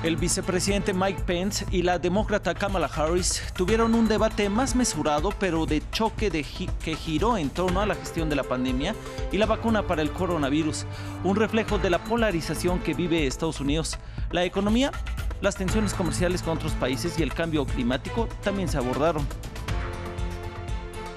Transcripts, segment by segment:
El vicepresidente Mike Pence y la demócrata Kamala Harris tuvieron un debate más mesurado, pero de choque que giró en torno a la gestión de la pandemia y la vacuna para el coronavirus, un reflejo de la polarización que vive Estados Unidos. La economía, las tensiones comerciales con otros países y el cambio climático también se abordaron.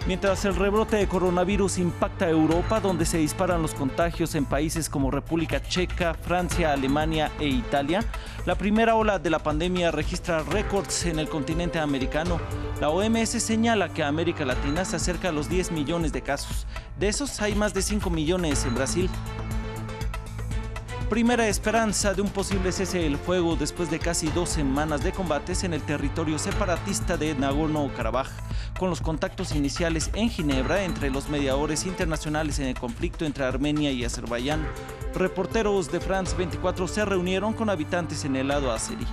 Mientras el rebrote de coronavirus impacta a Europa, donde se disparan los contagios en países como República Checa, Francia, Alemania e Italia, la primera ola de la pandemia registra récords en el continente americano. La OMS señala que América Latina se acerca a los 10 millones de casos. De esos hay más de 5 millones en Brasil. Primera esperanza de un posible cese del fuego después de casi 2 semanas de combates en el territorio separatista de Nagorno-Karabaj, con los contactos iniciales en Ginebra entre los mediadores internacionales en el conflicto entre Armenia y Azerbaiyán. Reporteros de France 24 se reunieron con habitantes en el lado azerí.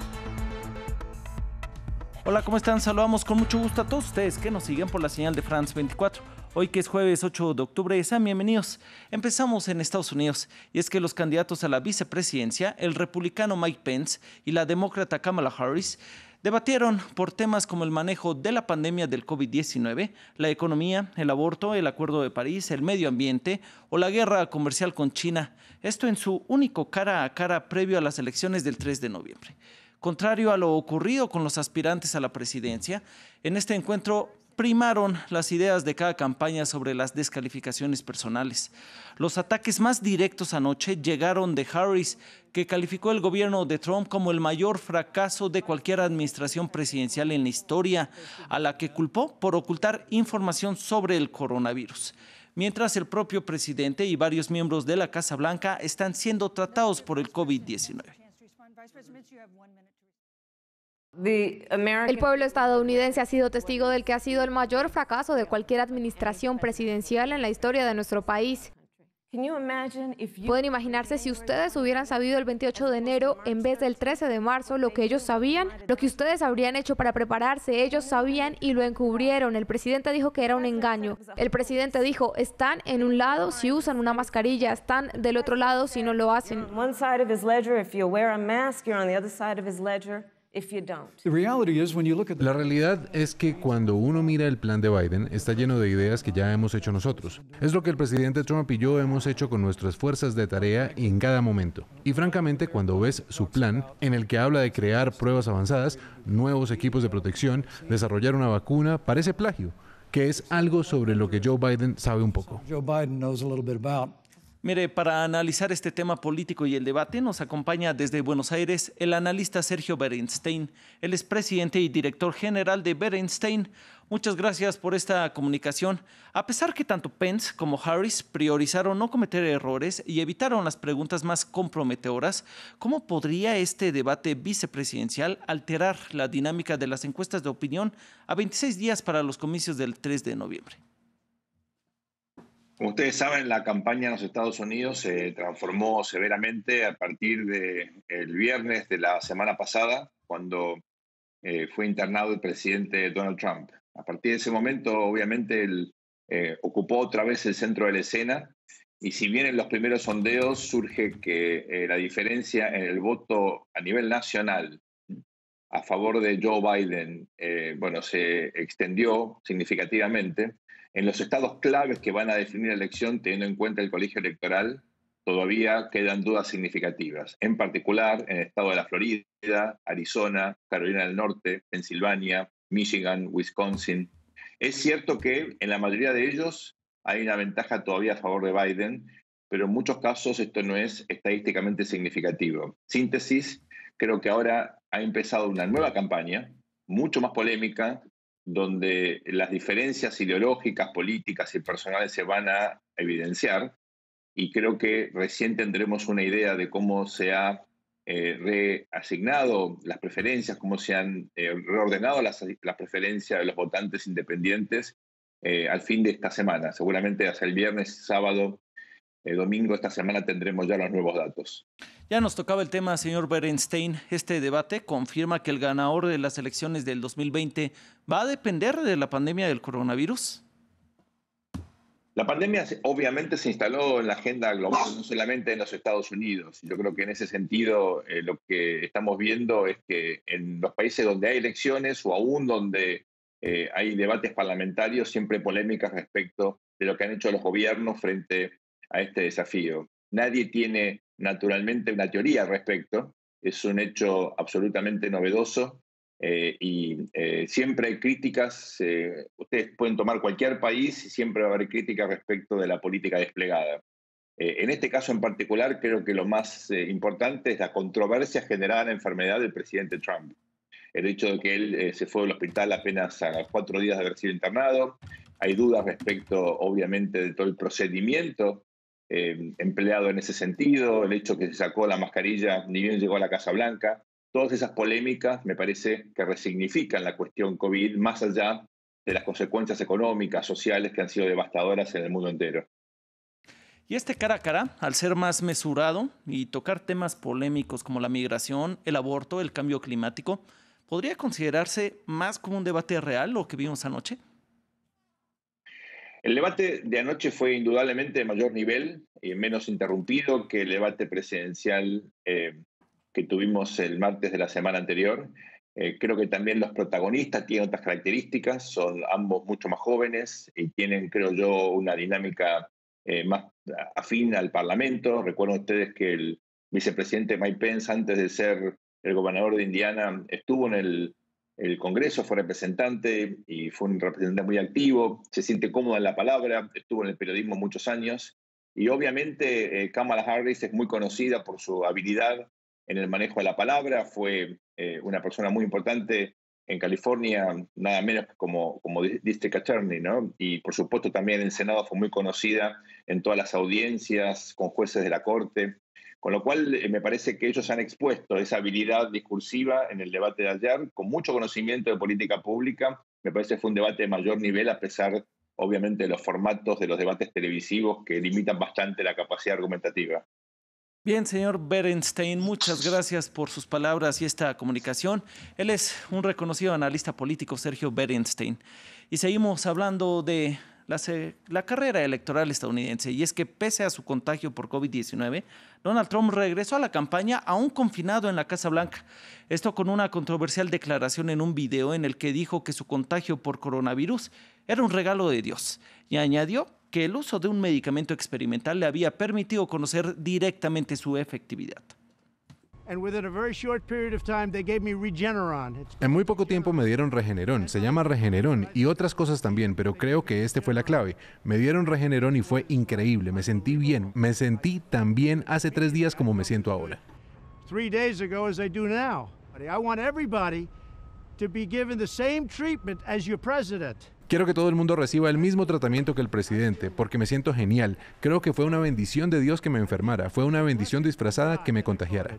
Hola, ¿cómo están? Saludamos con mucho gusto a todos ustedes que nos siguen por la señal de France 24. Hoy que es jueves 8 de octubre, sean bienvenidos. Empezamos en Estados Unidos, y es que los candidatos a la vicepresidencia, el republicano Mike Pence y la demócrata Kamala Harris, debatieron por temas como el manejo de la pandemia del COVID-19, la economía, el aborto, el Acuerdo de París, el medio ambiente o la guerra comercial con China. Esto en su único cara a cara previo a las elecciones del 3 de noviembre. Contrario a lo ocurrido con los aspirantes a la presidencia, en este encuentro primaron las ideas de cada campaña sobre las descalificaciones personales. Los ataques más directos anoche llegaron de Harris, que calificó el gobierno de Trump como el mayor fracaso de cualquier administración presidencial en la historia, a la que culpó por ocultar información sobre el coronavirus. Mientras el propio presidente y varios miembros de la Casa Blanca están siendo tratados por el COVID-19. El pueblo estadounidense ha sido testigo del que ha sido el mayor fracaso de cualquier administración presidencial en la historia de nuestro país. ¿Pueden imaginarse si ustedes hubieran sabido el 28 de enero en vez del 13 de marzo lo que ellos sabían? Lo que ustedes habrían hecho para prepararse, ellos sabían y lo encubrieron. El presidente dijo que era un engaño. El presidente dijo, están en un lado si usan una mascarilla, están del otro lado si no lo hacen. La realidad es que cuando uno mira el plan de Biden, está lleno de ideas que ya hemos hecho nosotros. Es lo que el presidente Trump y yo hemos hecho con nuestras fuerzas de tarea en cada momento. Y francamente, cuando ves su plan, en el que habla de crear pruebas avanzadas, nuevos equipos de protección, desarrollar una vacuna, parece plagio, que es algo sobre lo que Joe Biden sabe un poco. Mire, para analizar este tema político y el debate, nos acompaña desde Buenos Aires el analista Sergio Berenstein. Él es presidente y director general de Berenstein. Muchas gracias por esta comunicación. A pesar que tanto Pence como Harris priorizaron no cometer errores y evitaron las preguntas más comprometedoras, ¿cómo podría este debate vicepresidencial alterar la dinámica de las encuestas de opinión a 26 días para los comicios del 3 de noviembre? Como ustedes saben, la campaña en los Estados Unidos se transformó severamente a partir del viernes de la semana pasada, cuando fue internado el presidente Donald Trump. A partir de ese momento, obviamente, él ocupó otra vez el centro de la escena, y si bien en los primeros sondeos surge que la diferencia en el voto a nivel nacional a favor de Joe Biden se extendió significativamente, en los estados claves que van a definir la elección, teniendo en cuenta el colegio electoral, todavía quedan dudas significativas. En particular, en el estado de la Florida, Arizona, Carolina del Norte, Pensilvania, Michigan, Wisconsin. Es cierto que en la mayoría de ellos hay una ventaja todavía a favor de Biden, pero en muchos casos esto no es estadísticamente significativo. Síntesis, creo que ahora ha empezado una nueva campaña, mucho más polémica, donde las diferencias ideológicas, políticas y personales se van a evidenciar, y creo que recién tendremos una idea de cómo se ha reasignado las preferencias, cómo se han reordenado las preferencias de los votantes independientes al fin de esta semana. Seguramente hasta el viernes, sábado, domingo esta semana tendremos ya los nuevos datos. Ya nos tocaba el tema, señor Berenstein. Este debate confirma que el ganador de las elecciones del 2020 va a depender de la pandemia del coronavirus. La pandemia obviamente se instaló en la agenda global, no solamente en los Estados Unidos. Yo creo que en ese sentido lo que estamos viendo es que en los países donde hay elecciones o aún donde hay debates parlamentarios, siempre hay polémicas respecto de lo que han hecho los gobiernos frente a este desafío. Nadie tiene naturalmente una teoría al respecto, es un hecho absolutamente novedoso. Siempre hay críticas, ustedes pueden tomar cualquier país y siempre va a haber críticas respecto de la política desplegada. En este caso en particular, creo que lo más importante es la controversia generada en la enfermedad del presidente Trump. El hecho de que él se fue al hospital apenas a 4 días de haber sido internado. Hay dudas respecto, obviamente, de todo el procedimiento empleado en ese sentido, el hecho que se sacó la mascarilla ni bien llegó a la Casa Blanca. Todas esas polémicas me parece que resignifican la cuestión COVID más allá de las consecuencias económicas, sociales que han sido devastadoras en el mundo entero. Y este cara a cara, al ser más mesurado y tocar temas polémicos como la migración, el aborto, el cambio climático, ¿podría considerarse más como un debate real lo que vimos anoche? El debate de anoche fue indudablemente de mayor nivel y menos interrumpido que el debate presidencial que tuvimos el martes de la semana anterior. Creo que también los protagonistas tienen otras características, son ambos mucho más jóvenes y tienen, creo yo, una dinámica más afín al Parlamento. Recuerden ustedes que el vicepresidente Mike Pence, antes de ser el gobernador de Indiana, estuvo en el Congreso, fue representante y fue un representante muy activo, se siente cómodo en la palabra, estuvo en el periodismo muchos años y obviamente Kamala Harris es muy conocida por su habilidad en el manejo de la palabra, fue una persona muy importante en California, nada menos como District Attorney, ¿no? Y por supuesto también en el Senado fue muy conocida en todas las audiencias con jueces de la Corte, con lo cual me parece que ellos han expuesto esa habilidad discursiva en el debate de ayer, con mucho conocimiento de política pública. Me parece que fue un debate de mayor nivel, a pesar obviamente de los formatos de los debates televisivos que limitan bastante la capacidad argumentativa. Bien, señor Berenstein, muchas gracias por sus palabras y esta comunicación. Él es un reconocido analista político, Sergio Berenstein. Y seguimos hablando de la carrera electoral estadounidense. Y es que pese a su contagio por COVID-19, Donald Trump regresó a la campaña aún confinado en la Casa Blanca. Esto con una controversial declaración en un video en el que dijo que su contagio por coronavirus era un regalo de Dios. Y añadió que el uso de un medicamento experimental le había permitido conocer directamente su efectividad. En muy poco tiempo me dieron Regeneron, se llama Regeneron y otras cosas también, pero creo que este fue la clave. Me dieron Regeneron y fue increíble, me sentí bien, me sentí tan bien hace 3 días como me siento ahora. 3 days ago as I do now. I want everybody to be given the same treatment as your president. Quiero que todo el mundo reciba el mismo tratamiento que el presidente, porque me siento genial. Creo que fue una bendición de Dios que me enfermara, fue una bendición disfrazada que me contagiara.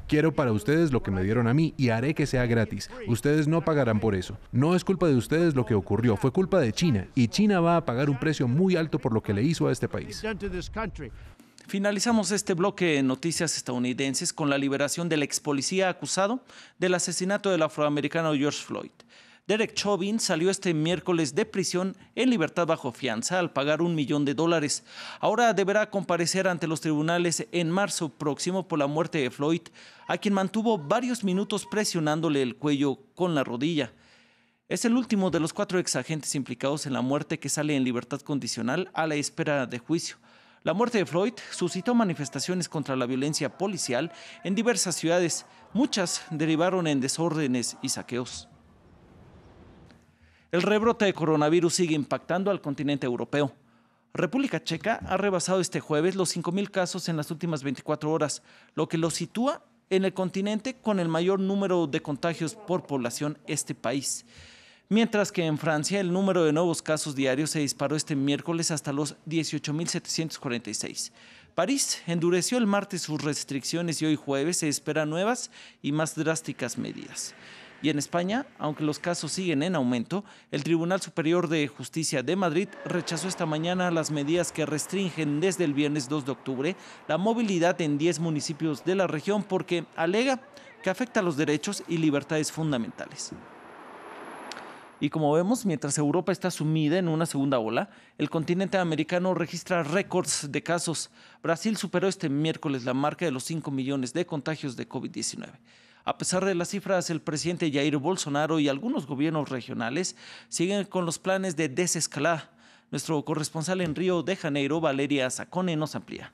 Quiero para ustedes lo que me dieron a mí y haré que sea gratis. Ustedes no pagarán por eso. No es culpa de ustedes lo que ocurrió, fue culpa de China, y China va a pagar un precio muy alto por lo que le hizo a este país. Finalizamos este bloque de noticias estadounidenses con la liberación del ex policía acusado del asesinato del afroamericano George Floyd. Derek Chauvin salió este miércoles de prisión en libertad bajo fianza al pagar $1 millón. Ahora deberá comparecer ante los tribunales en marzo próximo por la muerte de Floyd, a quien mantuvo varios minutos presionándole el cuello con la rodilla. Es el último de los 4 exagentes implicados en la muerte que sale en libertad condicional a la espera de juicio. La muerte de Floyd suscitó manifestaciones contra la violencia policial en diversas ciudades. Muchas derivaron en desórdenes y saqueos. El rebrote de coronavirus sigue impactando al continente europeo. República Checa ha rebasado este jueves los 5,000 casos en las últimas 24 horas, lo que lo sitúa en el continente con el mayor número de contagios por población este país. Mientras que en Francia el número de nuevos casos diarios se disparó este miércoles hasta los 18.746. París endureció el martes sus restricciones y hoy jueves se esperan nuevas y más drásticas medidas. Y en España, aunque los casos siguen en aumento, el Tribunal Superior de Justicia de Madrid rechazó esta mañana las medidas que restringen desde el viernes 2 de octubre la movilidad en 10 municipios de la región porque alega que afecta los derechos y libertades fundamentales. Y como vemos, mientras Europa está sumida en una segunda ola, el continente americano registra récords de casos. Brasil superó este miércoles la marca de los 5 millones de contagios de COVID-19. A pesar de las cifras, el presidente Jair Bolsonaro y algunos gobiernos regionales siguen con los planes de desescalada. Nuestro corresponsal en Río de Janeiro, Valeria Zacone, nos amplía.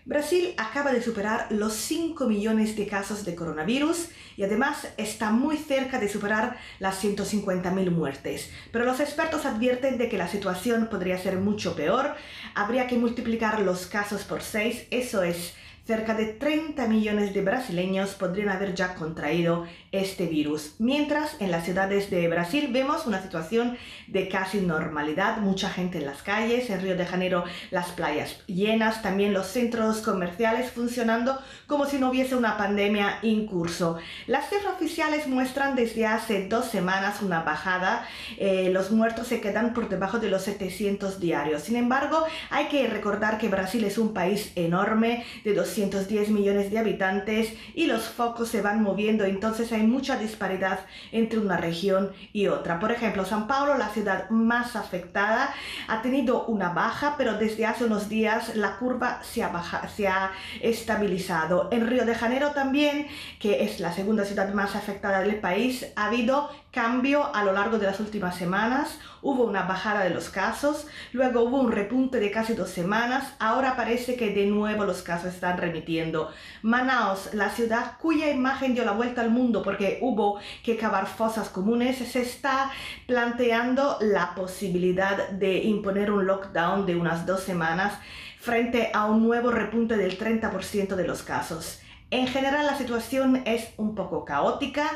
Brasil acaba de superar los 5 millones de casos de coronavirus y además está muy cerca de superar las 150.000 muertes. Pero los expertos advierten de que la situación podría ser mucho peor. Habría que multiplicar los casos por 6, eso es, cerca de 30 millones de brasileños podrían haber ya contraído este virus. Mientras, en las ciudades de Brasil vemos una situación de casi normalidad, mucha gente en las calles, en Río de Janeiro las playas llenas, también los centros comerciales funcionando como si no hubiese una pandemia en curso. Las cifras oficiales muestran desde hace 2 semanas una bajada, los muertos se quedan por debajo de los 700 diarios. Sin embargo, hay que recordar que Brasil es un país enorme de 210 millones de habitantes y los focos se van moviendo, entonces hay mucha disparidad entre una región y otra. Por ejemplo, São Paulo, la ciudad más afectada, ha tenido una baja, pero desde hace unos días la curva se ha estabilizado. En Río de Janeiro también, que es la segunda ciudad más afectada del país, ha habido cambio a lo largo de las últimas semanas. Hubo una bajada de los casos, luego hubo un repunte de casi 2 semanas, ahora parece que de nuevo los casos están remitiendo. Manaus, la ciudad cuya imagen dio la vuelta al mundo porque hubo que cavar fosas comunes, se está planteando la posibilidad de imponer un lockdown de unas 2 semanas frente a un nuevo repunte del 30% de los casos. En general la situación es un poco caótica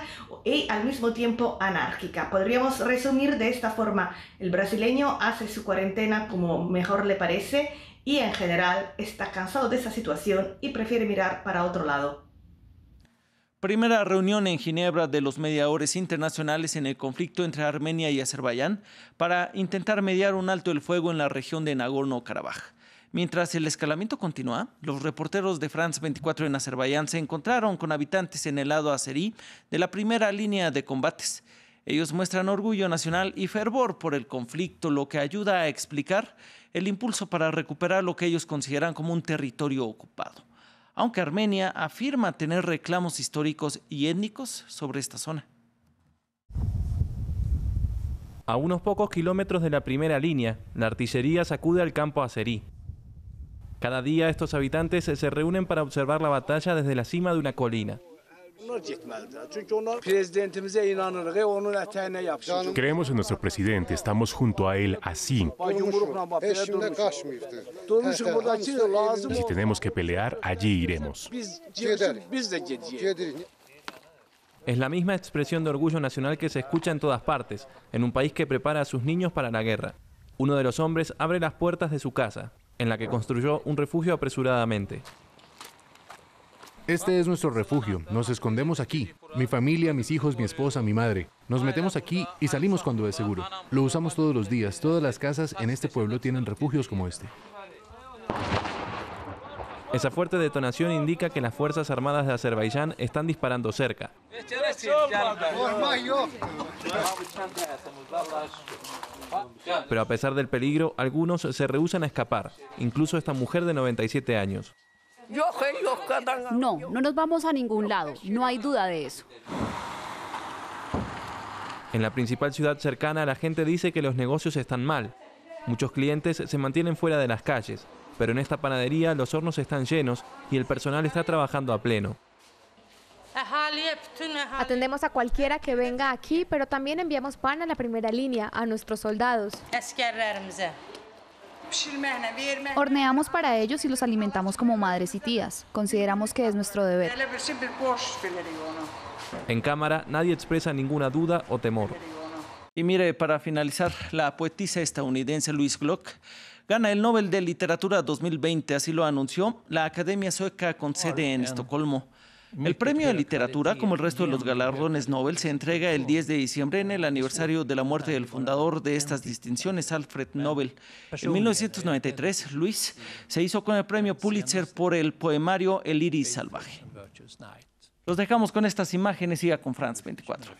y al mismo tiempo anárquica. Podríamos resumir de esta forma: el brasileño hace su cuarentena como mejor le parece y en general está cansado de esa situación y prefiere mirar para otro lado. Primera reunión en Ginebra de los mediadores internacionales en el conflicto entre Armenia y Azerbaiyán para intentar mediar un alto el fuego en la región de Nagorno-Karabaj. Mientras el escalamiento continúa, los reporteros de France 24 en Azerbaiyán se encontraron con habitantes en el lado azerí de la primera línea de combates. Ellos muestran orgullo nacional y fervor por el conflicto, lo que ayuda a explicar el impulso para recuperar lo que ellos consideran como un territorio ocupado. Aunque Armenia afirma tener reclamos históricos y étnicos sobre esta zona. A unos pocos kilómetros de la primera línea, la artillería sacude al campo azerí. Cada día estos habitantes se reúnen para observar la batalla desde la cima de una colina. Creemos en nuestro presidente, estamos junto a él así. Y si tenemos que pelear, allí iremos. Es la misma expresión de orgullo nacional que se escucha en todas partes, en un país que prepara a sus niños para la guerra. Uno de los hombres abre las puertas de su casa, en la que construyó un refugio apresuradamente. Este es nuestro refugio, nos escondemos aquí. Mi familia, mis hijos, mi esposa, mi madre. Nos metemos aquí y salimos cuando es seguro. Lo usamos todos los días. Todas las casas en este pueblo tienen refugios como este. Esa fuerte detonación indica que las Fuerzas Armadas de Azerbaiyán están disparando cerca. Pero a pesar del peligro, algunos se rehúsan a escapar, incluso esta mujer de 97 años. No nos vamos a ningún lado, no hay duda de eso. En la principal ciudad cercana, la gente dice que los negocios están mal. Muchos clientes se mantienen fuera de las calles, pero en esta panadería los hornos están llenos y el personal está trabajando a pleno. Atendemos a cualquiera que venga aquí, pero también enviamos pan a la primera línea, a nuestros soldados. Horneamos para ellos y los alimentamos como madres y tías. Consideramos que es nuestro deber. En cámara, nadie expresa ninguna duda o temor. Y mire, para finalizar, la poetisa estadounidense Louise Glück gana el Nobel de Literatura 2020, así lo anunció la Academia Sueca con sede en Estocolmo. El premio de literatura, como el resto de los galardones Nobel, se entrega el 10 de diciembre en el aniversario de la muerte del fundador de estas distinciones, Alfred Nobel. En 1993, Louise se hizo con el premio Pulitzer por el poemario El iris salvaje. Los dejamos con estas imágenes, siga con France 24.